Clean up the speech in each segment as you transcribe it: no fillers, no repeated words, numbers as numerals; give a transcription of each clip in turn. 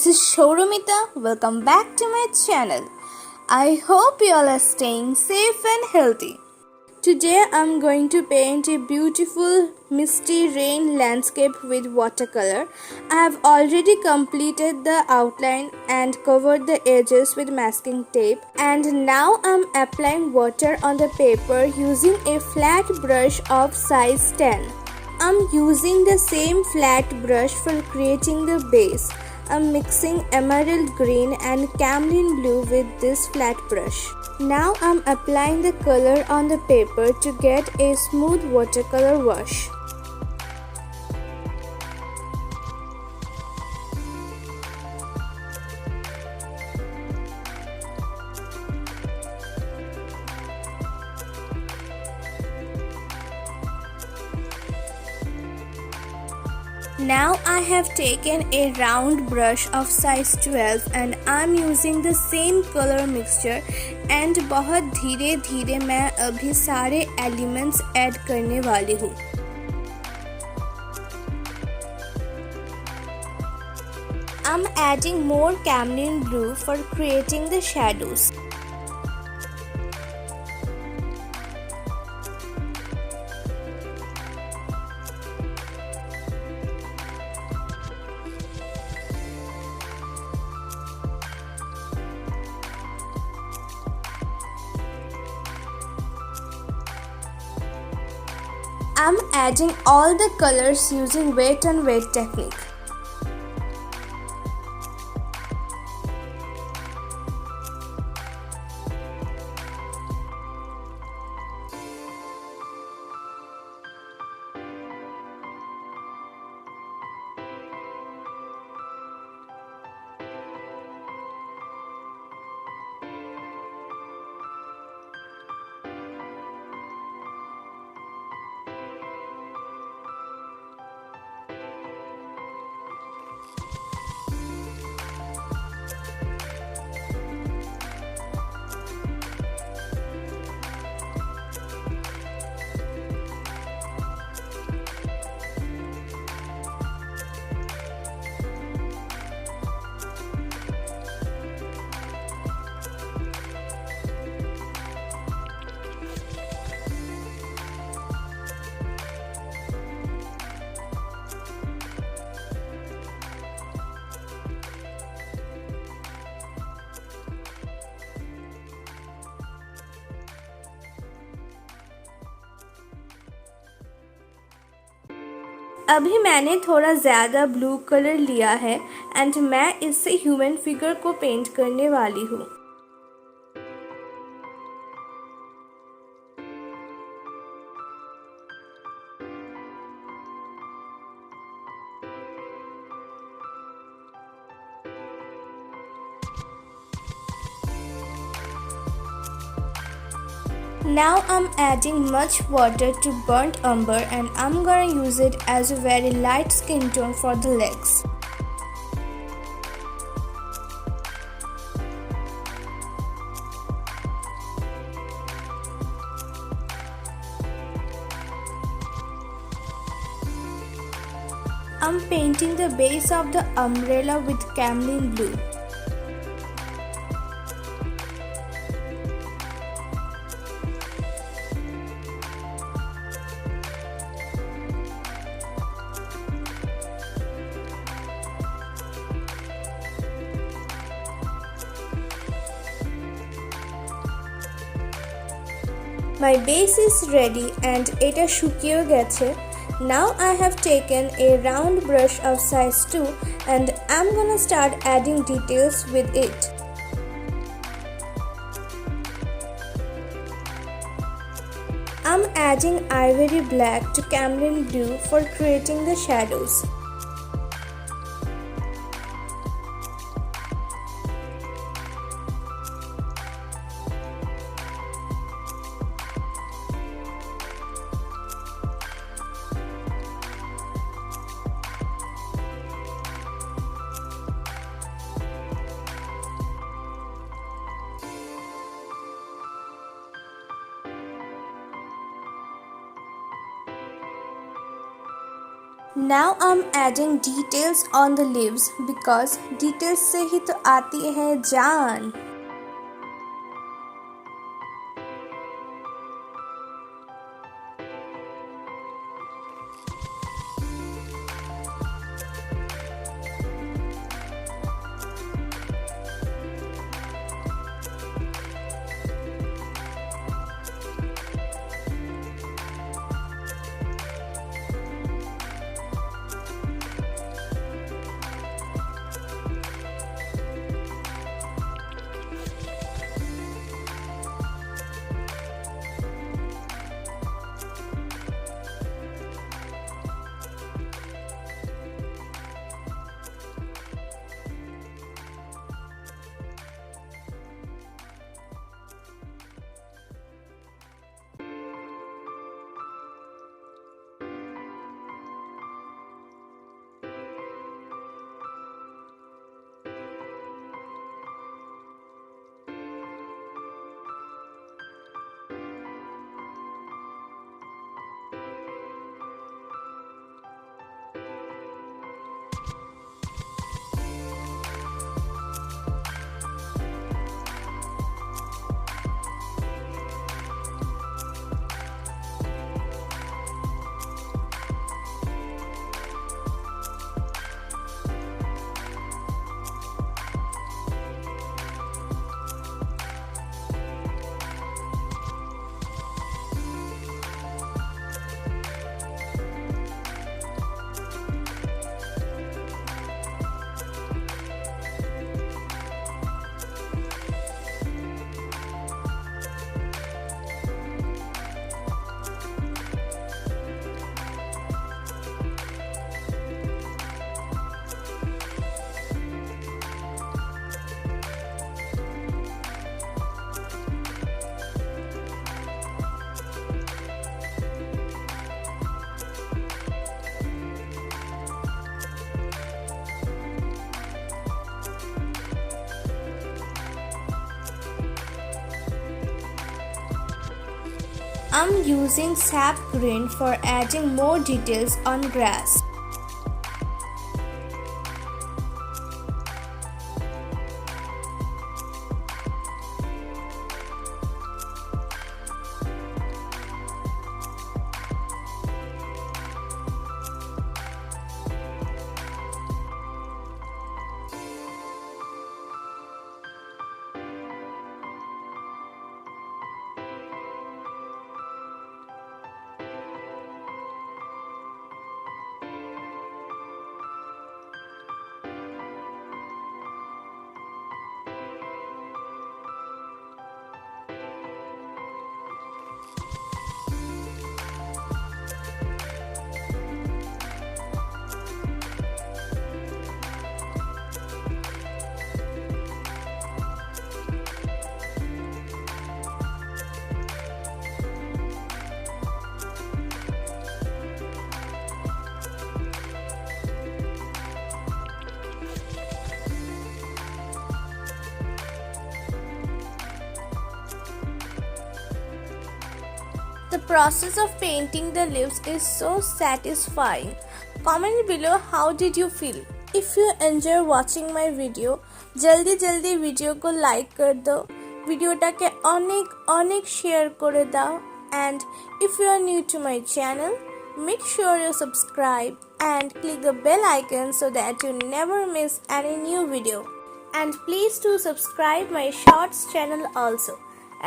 is Souramita. Welcome back to my channel. I hope you all are staying safe and healthy. Today I'm going to paint a beautiful misty rain landscape with watercolor. I have already completed the outline and covered the edges with masking tape, and now I'm applying water on the paper using a flat brush of size 10. I'm using the same flat brush for creating the base. I'm mixing emerald green and camlin blue with this flat brush. Now I'm applying the color on the paper to get a smooth watercolor wash. Now I have taken a round brush of size 12 and I'm using the same color mixture and बहुत धीरे धीरे मैं अभी सारे elements add करने वाली हूँ. I'm adding more camlin blue for creating the shadows. I'm adding all the colors using wet and wet technique. अभी मैंने थोड़ा ज़्यादा ब्लू कलर लिया है एंड मैं इससे ह्यूमन फिगर को पेंट करने वाली हूँ. Now I'm adding much water to burnt umber and I'm gonna use it as a very light skin tone for the legs. I'm painting the base of the umbrella with camlin blue. My base is ready and এটা শুকিয়ে গেছে. Now I have taken a round brush of size 2 and I'm gonna start adding details with it. I'm adding ivory black to camlin blue for creating the shadows. Now I'm adding details on the leaves because details से ही तो आती है जान. I'm using sap green for adding more details on grass. The process of painting the leaves is so satisfying. Comment below how did you feel. If you enjoy watching my video, जल्दी जल्दी video को like कर दो, वीडियोटाকে অনেক অনেক share করে দাও, and if you are new to my channel, make sure you subscribe and click the bell icon so that you never miss any new video. And please do subscribe my shorts channel also.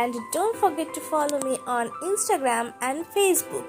And don't forget to follow me on Instagram and Facebook.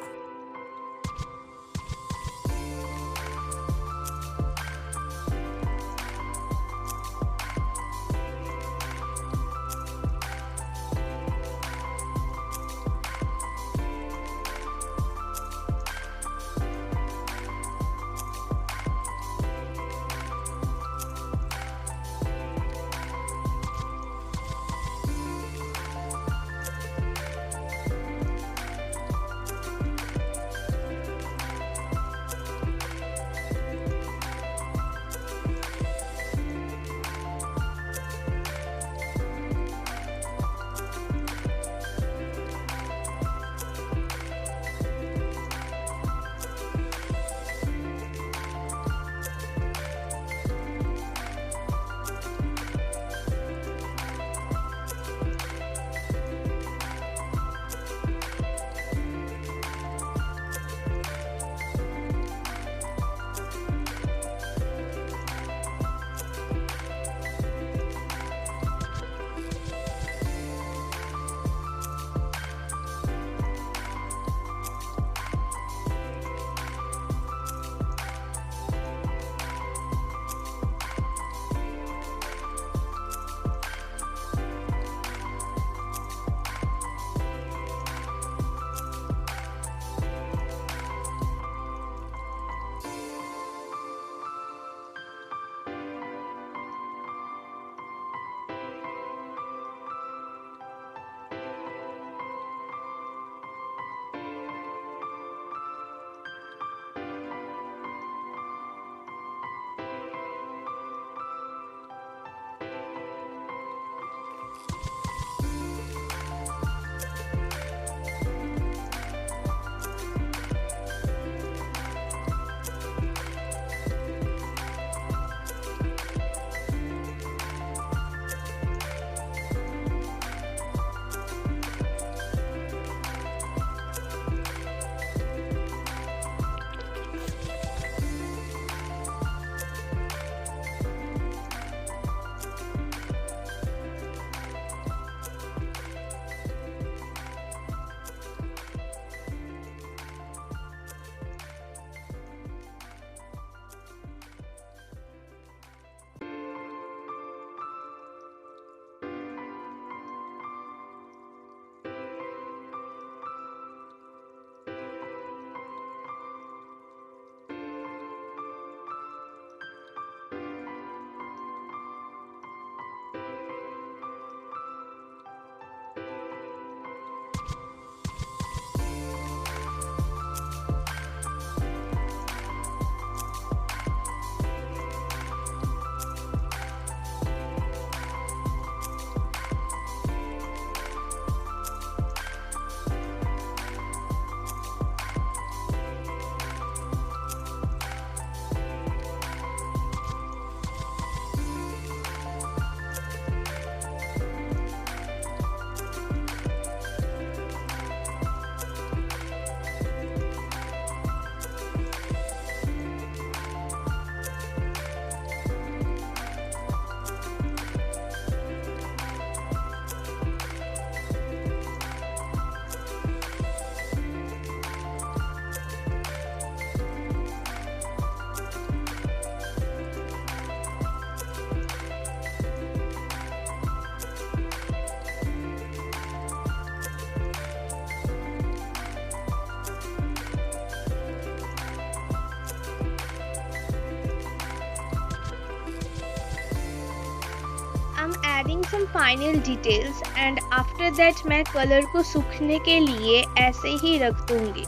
adding some final details and after that मैं colour को सूखने के लिए ऐसे ही रख दूंगी।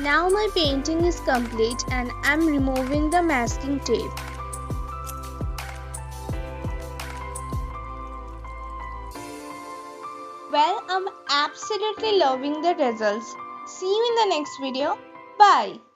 Now my painting is complete and I'm removing the masking tape. Well, I'm absolutely loving the results. See you in the next video. Bye.